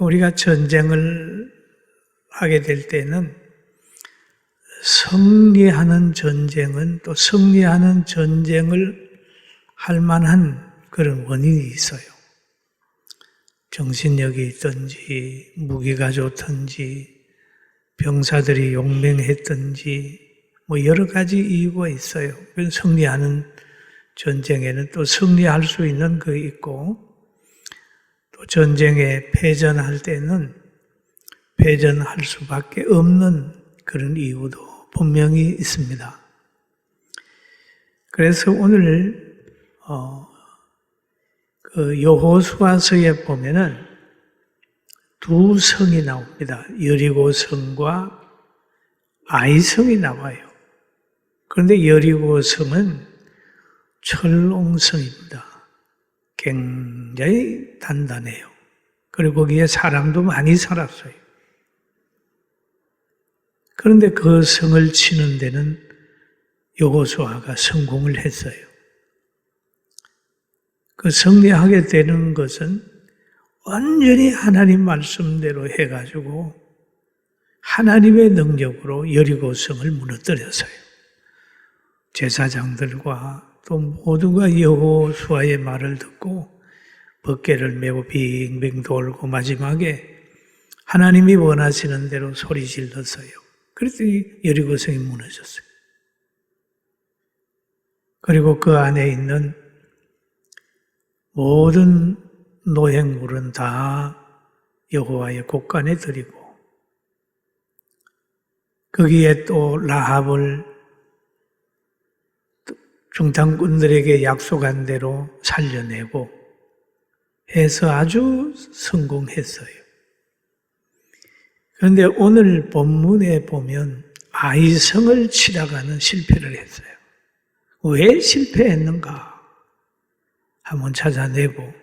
우리가 전쟁을 하게 될 때는 승리하는 전쟁은 또 승리하는 전쟁을 할 만한 그런 원인이 있어요. 정신력이 있든지, 무기가 좋든지, 병사들이 용맹했든지, 여러 가지 이유가 있어요. 승리하는 전쟁에는 또 승리할 수 있는 거 있고, 또 전쟁에 패전할 때는 패전할 수밖에 없는 그런 이유도 분명히 있습니다. 그래서 오늘 여호수아서에 보면은 두 성이 나옵니다. 여리고성과 아이성이 나와요. 그런데 여리고성은 철옹성입니다. 굉장히 단단해요. 그리고 거기에 사람도 많이 살았어요. 그런데 그 성을 치는 데는 여호수아가 성공을 했어요. 그 승리하게 되는 것은 완전히 하나님 말씀대로 해가지고 하나님의 능력으로 여리고성을 무너뜨렸어요. 제사장들과 또 모두가 여호수아의 말을 듣고 벗개를 메고 빙빙 돌고 마지막에 하나님이 원하시는 대로 소리 질렀어요. 그랬더니 여리고성이 무너졌어요. 그리고 그 안에 있는 모든 노획물은 다 여호와의 곳간에 드리고 거기에 또 라합을 중탕꾼들에게 약속한 대로 살려내고 해서 아주 성공했어요. 그런데 오늘 본문에 보면 아이성을 치다가는 실패를 했어요. 왜 실패했는가 한번 찾아내고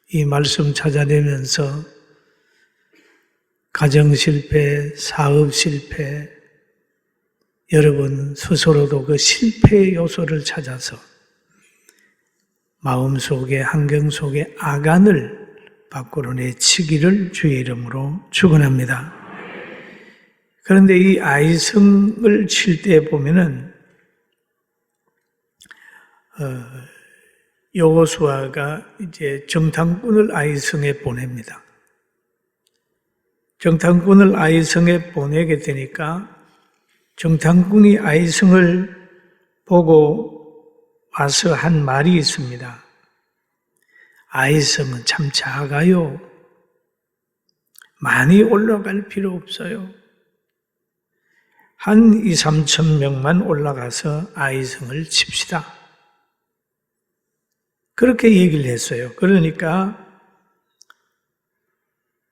이 말씀 찾아내면서 가정 실패, 사업 실패, 여러분 스스로도 그 실패의 요소를 찾아서 마음속에 환경 속에 악안을 밖으로 내치기를 주의 이름으로 축원합니다. 그런데 이 아이성을 칠 때 보면은 여호수아가 이제 정탐꾼을 아이성에 보냅니다. 정탐꾼을 아이성에 보내게 되니까 정탐꾼이 아이성을 보고 와서 한 말이 있습니다. 아이성은 참 작아요. 많이 올라갈 필요 없어요. 한 2, 3천 명만 올라가서 아이성을 칩시다. 그렇게 얘기를 했어요. 그러니까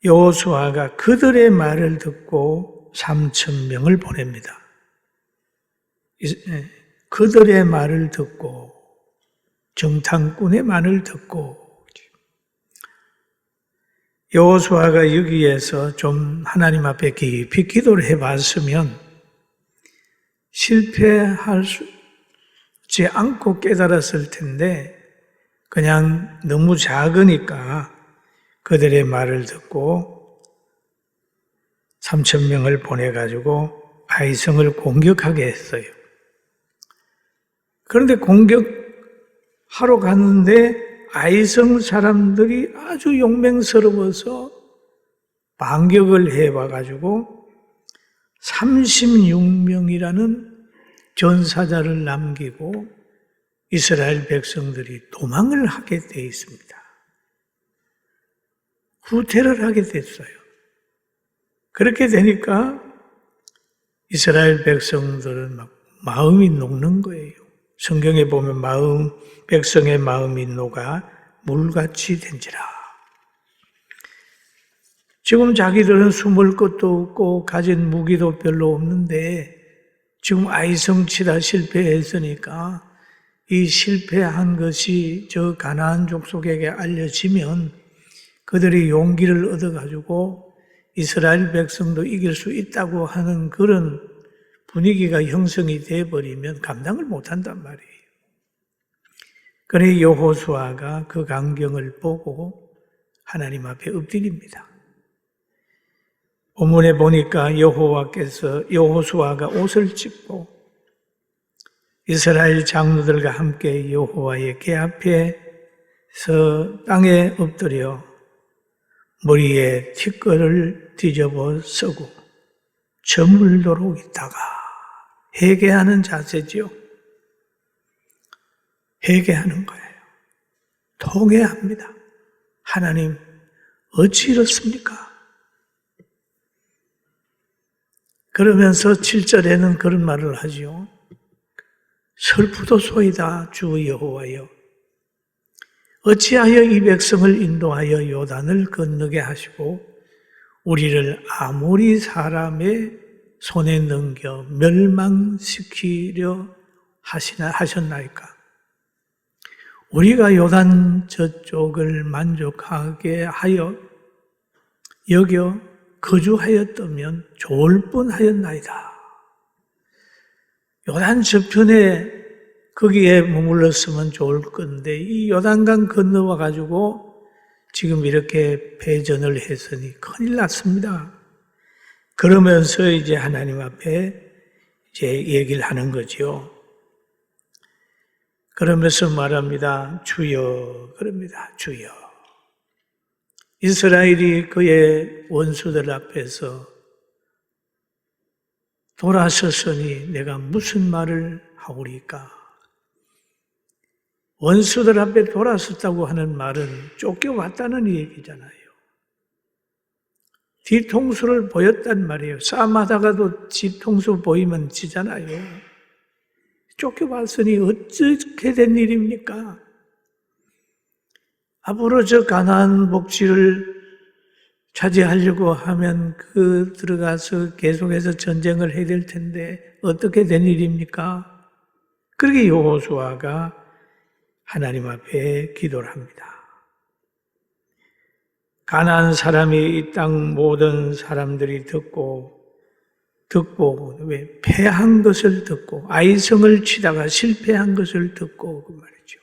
여호수아가 그들의 말을 듣고 3천 명을 보냅니다. 그들의 말을 듣고 정탐꾼의 말을 듣고 여호수아가 여기에서 좀 하나님 앞에 깊이 기도를 해봤으면 실패하지 않고 깨달았을 텐데 그냥 너무 작으니까 그들의 말을 듣고 3천 명을 보내가지고 아이성을 공격하게 했어요. 그런데 공격하러 갔는데 아이성 사람들이 아주 용맹스러워서 반격을 해봐가지고 36명이라는 전사자를 남기고 이스라엘 백성들이 도망을 하게 돼 있습니다. 후퇴를 하게 됐어요. 그렇게 되니까 이스라엘 백성들은 막 마음이 녹는 거예요. 성경에 보면 백성의 마음이 녹아 물같이 된지라. 지금 자기들은 숨을 것도 없고 가진 무기도 별로 없는데 지금 아이성 치다 실패했으니까 이 실패한 것이 저 가나안 족속에게 알려지면 그들이 용기를 얻어가지고 이스라엘 백성도 이길 수 있다고 하는 그런 분위기가 형성이 되어버리면 감당을 못한단 말이에요. 그래 여호수아가 그 광경을 보고 하나님 앞에 엎드립니다. 본문에 보니까 여호수아가 옷을 찢고 이스라엘 장로들과 함께 여호와의 궤 앞에서 땅에 엎드려 머리에 티끌을 뒤집어 쓰고 저물도록 있다가 회개하는 자세지요. 회개하는 거예요. 통회합니다. 하나님, 어찌 이렇습니까? 그러면서 7절에는 그런 말을 하지요. 슬프도소이다 주 여호와여, 어찌하여 이 백성을 인도하여 요단을 건너게 하시고 우리를 아모리 사람의 손에 넘겨 멸망시키려 하셨나이까? 우리가 요단 저쪽을 만족하게 하여 여겨 거주하였다면 좋을 뻔하였나이다. 요단 저편에 거기에 머물렀으면 좋을 건데 이 요단강 건너와 가지고 지금 이렇게 배전을 했으니 큰일 났습니다. 그러면서 이제 하나님 앞에 이제 얘기를 하는 거죠. 그러면서 말합니다. 주여, 그럽니다. 주여. 이스라엘이 그의 원수들 앞에서 돌아섰으니 내가 무슨 말을 하오리까? 원수들 앞에 돌아섰다고 하는 말은 쫓겨왔다는 얘기잖아요. 뒤통수를 보였단 말이에요. 싸움하다가도 뒤통수 보이면 지잖아요. 쫓겨왔으니 어떻게 된 일입니까? 앞으로 저 가나안 복지를 차지하려고 하면 들어가서 계속해서 전쟁을 해야 될 텐데 어떻게 된 일입니까? 그렇게 여호수아가 하나님 앞에 기도를 합니다. 가나안 사람이 이 땅 모든 사람들이 듣고 왜 패한 것을 듣고 아이성을 치다가 실패한 것을 듣고 그 말이죠.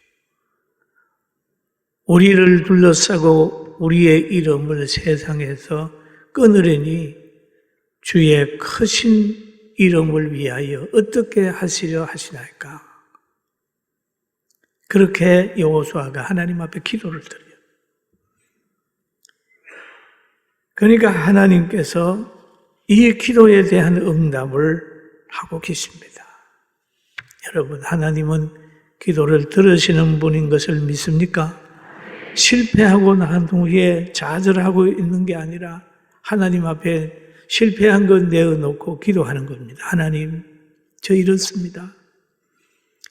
우리를 둘러싸고 우리의 이름을 세상에서 끊으려니 주의 크신 이름을 위하여 어떻게 하시려 하시나이까? 그렇게 여호수아가 하나님 앞에 기도를 드려요. 그러니까 하나님께서 이 기도에 대한 응답을 하고 계십니다. 여러분, 하나님은 기도를 들으시는 분인 것을 믿습니까? 실패하고 난 후에 좌절하고 있는 게 아니라 하나님 앞에 실패한 건 내어놓고 기도하는 겁니다. 하나님, 저 이렇습니다.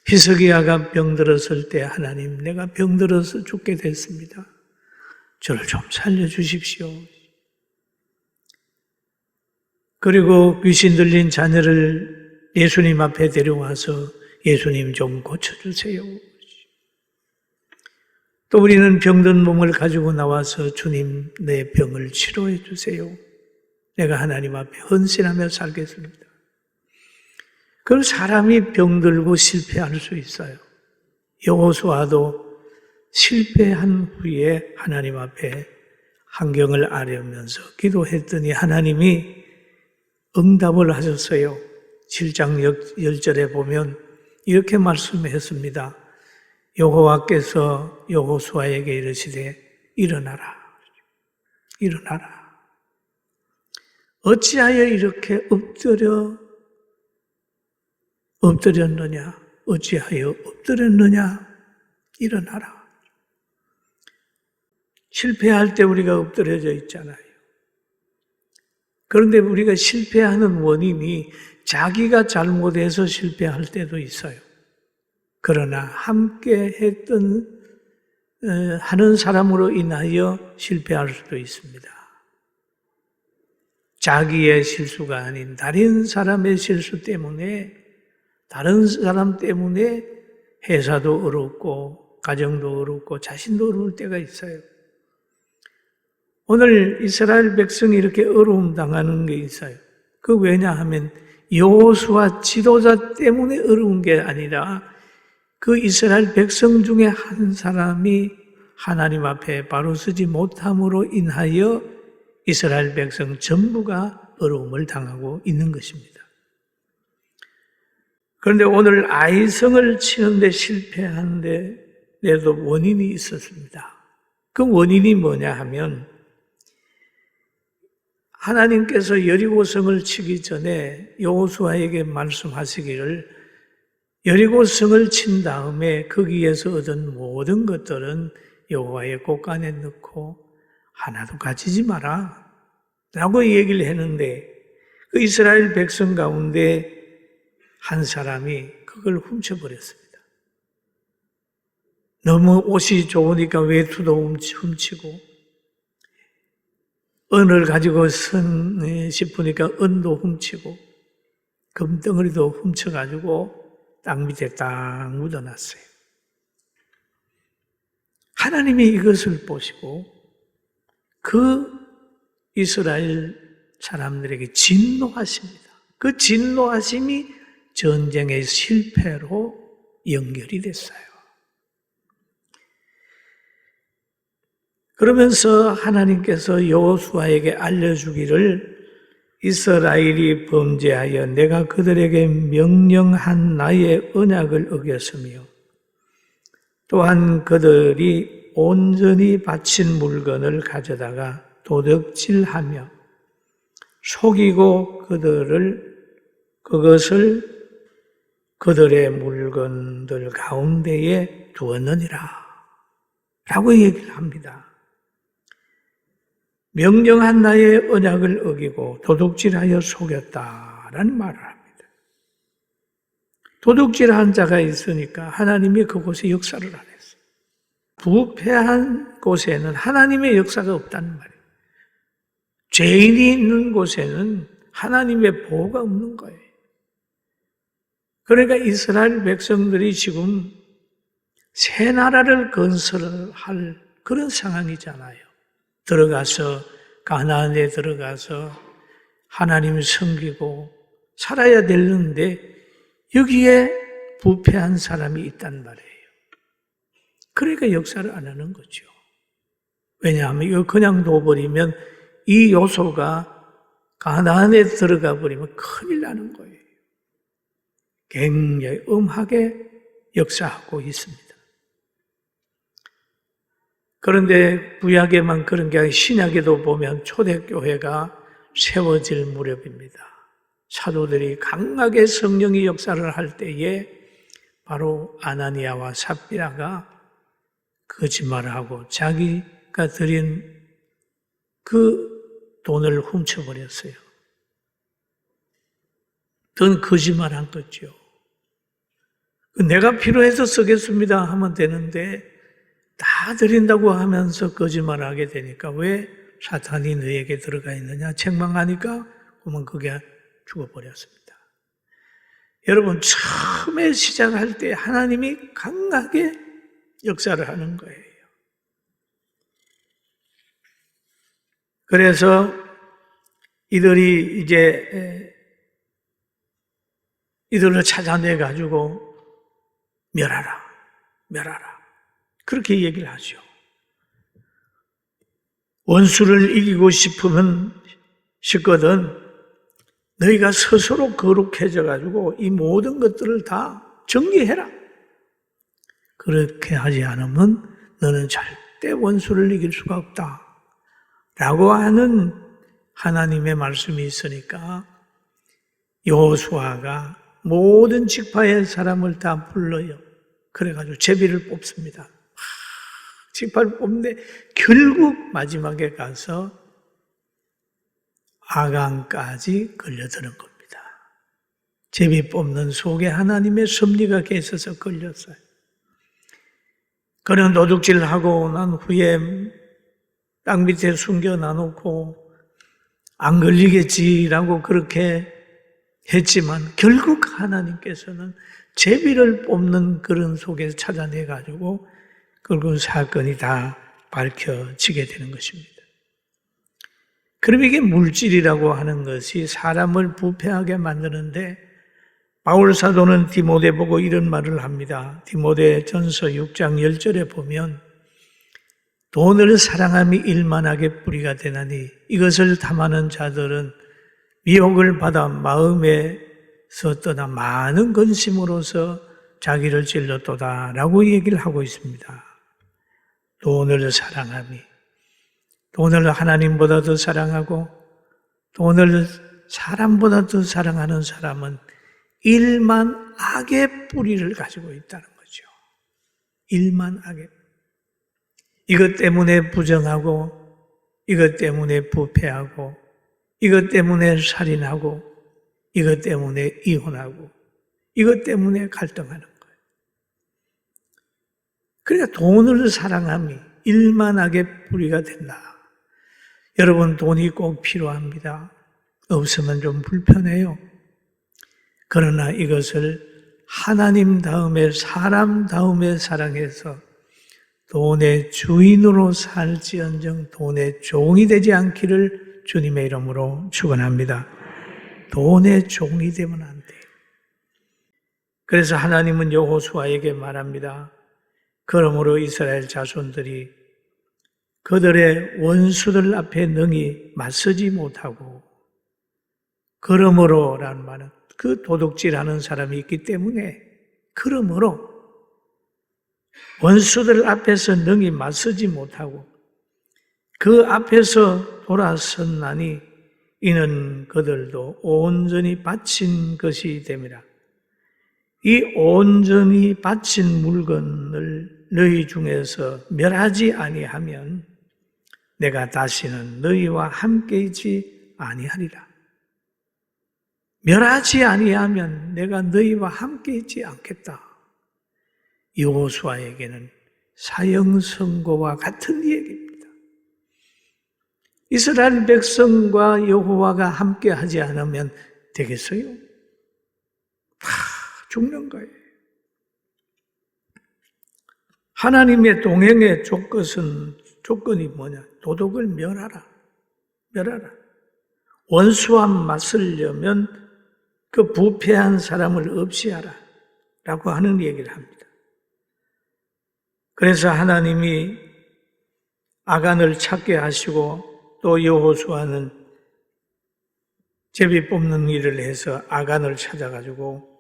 히스기야가 병들었을 때 하나님, 내가 병들어서 죽게 됐습니다. 저를 좀 살려주십시오. 그리고 귀신 들린 자녀를 예수님 앞에 데려와서 예수님 좀 고쳐주세요. 또 우리는 병든 몸을 가지고 나와서 주님 내 병을 치료해 주세요. 내가 하나님 앞에 헌신하며 살겠습니다. 그 사람이 병들고 실패할 수 있어요. 여호수아도 실패한 후에 하나님 앞에 환경을 아뢰면서 기도했더니 하나님이 응답을 하셨어요. 7장 10절에 보면 이렇게 말씀했습니다. 여호와께서 여호수아에게 이르시되 일어나라. 일어나라. 어찌하여 이렇게 엎드렸느냐? 어찌하여 엎드렸느냐? 일어나라. 실패할 때 우리가 엎드려져 있잖아요. 그런데 우리가 실패하는 원인이 자기가 잘못해서 실패할 때도 있어요. 그러나 함께 하는 사람으로 인하여 실패할 수도 있습니다. 자기의 실수가 아닌 다른 사람의 실수 때문에, 다른 사람 때문에 회사도 어렵고 가정도 어렵고 자신도 어려울 때가 있어요. 오늘 이스라엘 백성이 이렇게 어려움 당하는 게 있어요. 그 왜냐하면 여호수아 지도자 때문에 어려운 게 아니라 그 이스라엘 백성 중에 한 사람이 하나님 앞에 바로 서지 못함으로 인하여 이스라엘 백성 전부가 어려움을 당하고 있는 것입니다. 그런데 오늘 아이성을 치는데 실패하는데도 원인이 있었습니다. 그 원인이 뭐냐 하면 하나님께서 여리고성을 치기 전에 여호수아에게 말씀하시기를 여리고성을 친 다음에 거기에서 얻은 모든 것들은 여호와의 곳간에 넣고 하나도 가지지 마라 라고 얘기를 했는데 그 이스라엘 백성 가운데 한 사람이 그걸 훔쳐버렸습니다. 너무 옷이 좋으니까 외투도 훔치고 은을 가지고 싶으니까 은도 훔치고 금덩어리도 훔쳐가지고 땅 밑에 딱 묻어놨어요. 하나님이 이것을 보시고 그 이스라엘 사람들에게 진노하십니다. 그 진노하심이 전쟁의 실패로 연결이 됐어요. 그러면서 하나님께서 여호수아에게 알려주기를 이스라엘이 범죄하여 내가 그들에게 명령한 나의 언약을 어겼으며 또한 그들이 온전히 바친 물건을 가져다가 도둑질하며 속이고 그것을 그들의 물건들 가운데에 두었느니라 라고 얘기를 합니다. 명령한 나의 언약을 어기고 도둑질하여 속였다라는 말을 합니다. 도둑질한 자가 있으니까 하나님이 그곳에 역사를 안 했어요. 부패한 곳에는 하나님의 역사가 없다는 말이에요. 죄인이 있는 곳에는 하나님의 보호가 없는 거예요. 그러니까 이스라엘 백성들이 지금 새 나라를 건설할 그런 상황이잖아요. 들어가서 가나안에 들어가서 하나님을 섬기고 살아야 되는데 여기에 부패한 사람이 있단 말이에요. 그러니까 역사를 안 하는 거죠. 왜냐하면 이거 그냥 둬버리면 이 요소가 가나안에 들어가 버리면 큰일 나는 거예요. 굉장히 엄하게 역사하고 있습니다. 그런데 구약에만 그런 게 아니라 신약에도 보면 초대교회가 세워질 무렵입니다. 사도들이 강하게 성령의 역사를 할 때에 바로 아나니아와 삽비라가 거짓말을 하고 자기가 드린 그 돈을 훔쳐버렸어요. 돈 거짓말한 거죠. 내가 필요해서 쓰겠습니다 하면 되는데 다 드린다고 하면서 거짓말하게 되니까 왜 사탄이 너에게 들어가 있느냐 책망하니까 그만 그게 죽어버렸습니다. 여러분 처음에 시작할 때 하나님이 강하게 역사를 하는 거예요. 그래서 이들이 이들을 찾아내가지고 멸하라 그렇게 얘기를 하죠. 원수를 이기고 싶거든 너희가 스스로 거룩해져가지고 이 모든 것들을 다 정리해라. 그렇게 하지 않으면 너는 절대 원수를 이길 수가 없다. 라고 하는 하나님의 말씀이 있으니까 여호수아가 모든 지파의 사람을 다 불러요. 그래가지고 제비를 뽑습니다. 지파를 뽑는데 결국 마지막에 가서 아간까지 걸려드는 겁니다. 제비 뽑는 속에 하나님의 섭리가 계셔서 걸렸어요. 그는 도둑질을 하고 난 후에 땅 밑에 숨겨놔놓고 안 걸리겠지라고 그렇게 했지만 결국 하나님께서는 제비를 뽑는 그런 속에서 찾아내가지고 결국 사건이 다 밝혀지게 되는 것입니다. 그럼 이게 물질이라고 하는 것이 사람을 부패하게 만드는데 바울 사도는 디모데 보고 이런 말을 합니다. 디모데 전서 6장 10절에 보면 돈을 사랑함이 일만하게 뿌리가 되나니 이것을 탐하는 자들은 미혹을 받아 마음에서 떠나 많은 근심으로서 자기를 찔렀도다 라고 얘기를 하고 있습니다. 돈을 사랑함이, 돈을 하나님보다 더 사랑하고 돈을 사람보다 더 사랑하는 사람은 일만 악의 뿌리를 가지고 있다는 거죠. 일만 악의. 이것 때문에 부정하고, 이것 때문에 부패하고, 이것 때문에 살인하고, 이것 때문에 이혼하고, 이것 때문에 갈등하는 거예요. 그러니까 돈을 사랑함이 일만 악의 뿌리가 된다. 여러분, 돈이 꼭 필요합니다. 없으면 좀 불편해요. 그러나 이것을 하나님 다음에 사람 다음에 사랑해서 돈의 주인으로 살지언정 돈의 종이 되지 않기를 주님의 이름으로 축원합니다. 돈의 종이 되면 안 돼요. 그래서 하나님은 여호수아에게 말합니다. 그러므로 이스라엘 자손들이 그들의 원수들 앞에 능히 맞서지 못하고, 그러므로라는 말은 그 도둑질하는 사람이 있기 때문에, 그러므로 원수들 앞에서 능히 맞서지 못하고 그 앞에서 돌아섰나니 이는 그들도 온전히 바친 것이 됨이라. 이 온전히 바친 물건을 너희 중에서 멸하지 아니하면 내가 다시는 너희와 함께 있지 아니하리라. 멸하지 아니하면 내가 너희와 함께 있지 않겠다. 여호수아에게는 사형선고와 같은 얘기입니다. 이스라엘 백성과 여호와가 함께 하지 않으면 되겠어요? 다 죽는 거예요. 하나님의 동행의 조건이 뭐냐? 도덕을 멸하라. 멸하라. 원수와 맞서려면 그 부패한 사람을 없이하라 라고 하는 얘기를 합니다. 그래서 하나님이 아간을 찾게 하시고 또 여호수아는 제비 뽑는 일을 해서 아간을 찾아가지고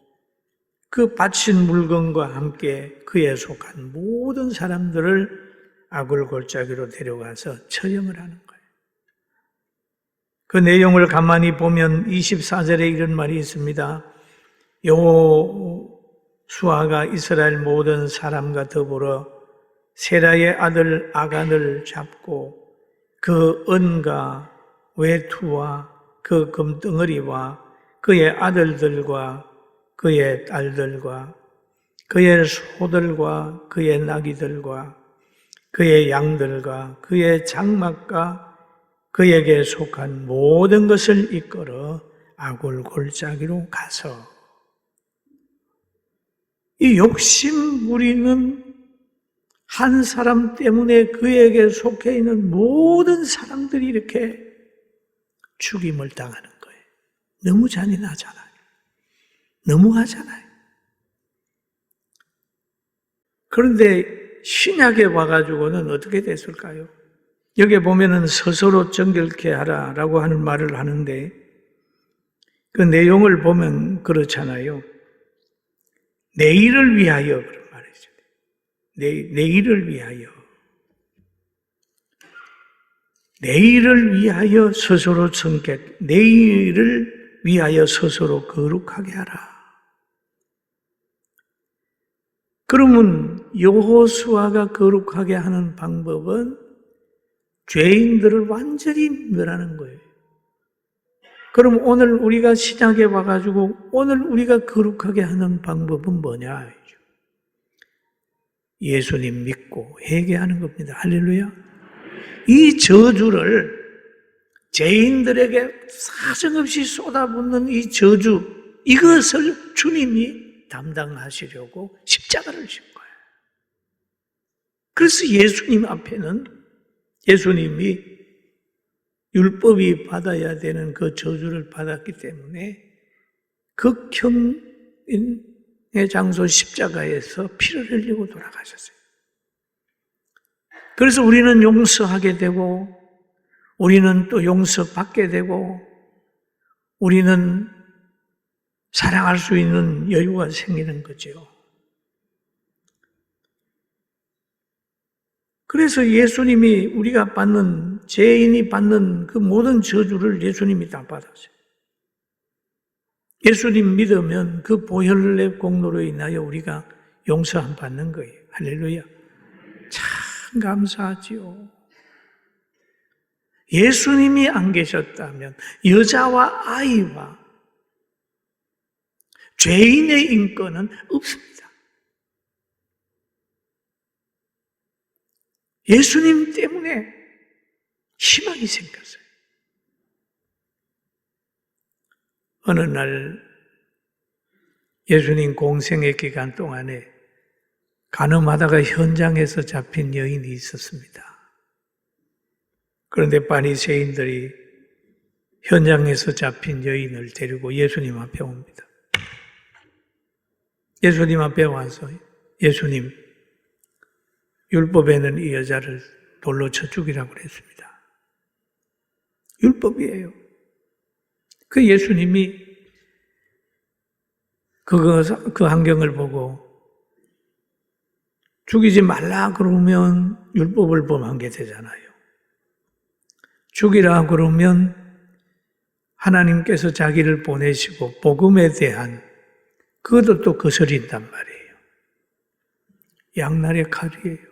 그 바친 물건과 함께 그에 속한 모든 사람들을 아굴 골짜기로 데려가서 처형을 하는 거예요. 그 내용을 가만히 보면 24절에 이런 말이 있습니다. 여호수아가 이스라엘 모든 사람과 더불어 세라의 아들 아간을 잡고 그 은과 외투와 그 금덩어리와 그의 아들들과 그의 딸들과 그의 소들과 그의 나귀들과 그의 양들과 그의 장막과 그에게 속한 모든 것을 이끌어 아굴 골짜기로 가서, 이 욕심 부리는 한 사람 때문에 그에게 속해 있는 모든 사람들이 이렇게 죽임을 당하는 거예요. 너무 잔인하잖아요. 너무하잖아요. 그런데 신약에 와가지고는 어떻게 됐을까요? 여기 보면은 스스로 정결케 하라라고 하는 말을 하는데 그 내용을 보면 그렇잖아요. 내일을 위하여 그런 말이죠. 내일을 위하여. 내일을 위하여 스스로 정결, 내일을 위하여 스스로 거룩하게 하라. 그러면 여호수아가 거룩하게 하는 방법은 죄인들을 완전히 멸하는 거예요. 그럼 오늘 우리가 신약에 와가지고 오늘 우리가 거룩하게 하는 방법은 뭐냐? 예수님 믿고 회개하는 겁니다. 할렐루야. 이 저주를 죄인들에게 사정없이 쏟아붓는 이 저주, 이것을 주님이 담당하시려고 십자가를 진 거예요. 그래서 예수님 앞에는 예수님이 율법이 받아야 되는 그 저주를 받았기 때문에 극형의 장소 십자가에서 피를 흘리고 돌아가셨어요. 그래서 우리는 용서하게 되고, 우리는 또 용서받게 되고, 우리는 사랑할 수 있는 여유가 생기는 거죠. 그래서 예수님이 우리가 받는, 죄인이 받는 그 모든 저주를 예수님이 다 받았어요. 예수님 믿으면 그 보혈의 공로로 인하여 우리가 용서함 받는 거예요. 할렐루야. 참 감사하지요. 예수님이 안 계셨다면 여자와 아이와 죄인의 인권은 없습니다. 예수님 때문에 희망이 생겼어요. 어느 날 예수님 공생의 기간 동안에 간음하다가 현장에서 잡힌 여인이 있었습니다. 그런데 바리새인들이 현장에서 잡힌 여인을 데리고 예수님 앞에 옵니다. 예수님 앞에 와서 예수님, 율법에는 이 여자를 돌로 쳐 죽이라고 그랬습니다. 율법이에요. 그 예수님이 그 환경을 보고 죽이지 말라 그러면 율법을 범한 게 되잖아요. 죽이라 그러면 하나님께서 자기를 보내시고 복음에 대한 그것도 또 거스린단 말이에요. 양날의 칼이에요.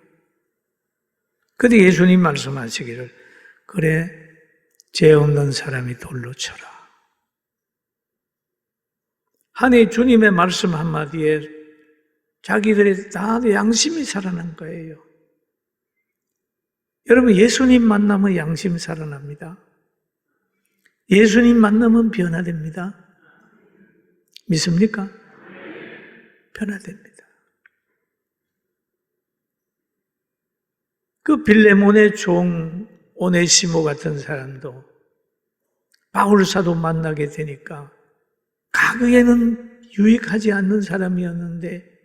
그런데 예수님 말씀하시기를 그래 죄 없는 사람이 돌로 쳐라. 하니 주님의 말씀 한마디에 자기들의 다 양심이 살아난 거예요. 여러분 예수님 만나면 양심 살아납니다. 예수님 만나면 변화됩니다. 믿습니까? 변화됩니다. 그 빌레몬의 종 오네시모 같은 사람도 바울 사도 만나게 되니까 가그에는 유익하지 않는 사람이었는데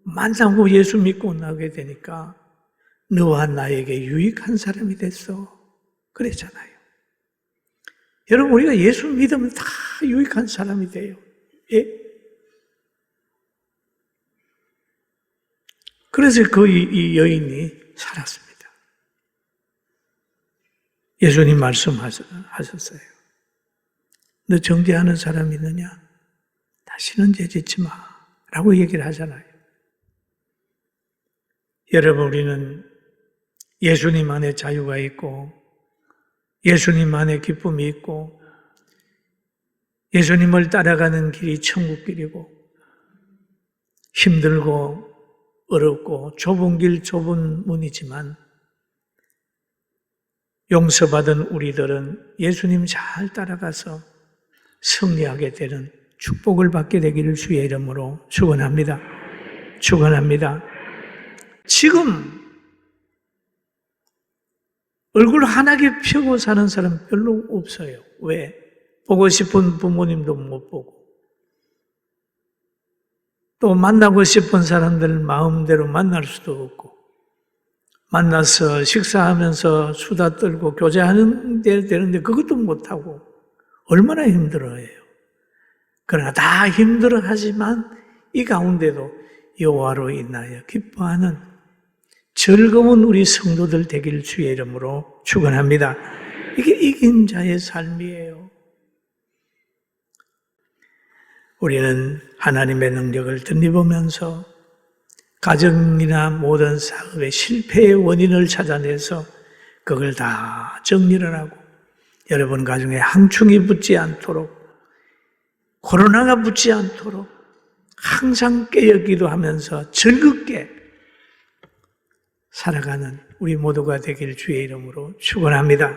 만나고 예수 믿고 나게 되니까 너와 나에게 유익한 사람이 됐어. 그랬잖아요. 여러분 우리가 예수 믿으면 다 유익한 사람이 돼요. 예? 그래서 이 여인이 살았습니다. 예수님 말씀하셨어요. 너 정죄하는 사람 있느냐? 다시는 죄짓지 마. 라고 얘기를 하잖아요. 여러분 우리는 예수님 안에 자유가 있고 예수님 안에 기쁨이 있고 예수님을 따라가는 길이 천국길이고 힘들고 어렵고 좁은 길 좁은 문이지만 용서받은 우리들은 예수님 잘 따라가서 승리하게 되는 축복을 받게 되기를 주의 이름으로 축원합니다. 축원합니다. 지금 얼굴 환하게 펴고 사는 사람 별로 없어요. 왜? 보고 싶은 부모님도 못 보고 또 만나고 싶은 사람들 마음대로 만날 수도 없고 만나서 식사하면서 수다 떨고 교제하는 데 되는데 그것도 못하고 얼마나 힘들어해요. 그러나 다 힘들어하지만 이 가운데도 여호와로 인하여 기뻐하는 즐거운 우리 성도들 되기를 주의 이름으로 축원합니다. 이게 이긴 자의 삶이에요. 우리는 하나님의 능력을 덧입으면서 가정이나 모든 사업의 실패의 원인을 찾아내서 그걸 다 정리를 하고 여러분 가정에 항충이 붙지 않도록 코로나가 붙지 않도록 항상 깨어 기도하면서 즐겁게 살아가는 우리 모두가 되길 주의 이름으로 축원합니다.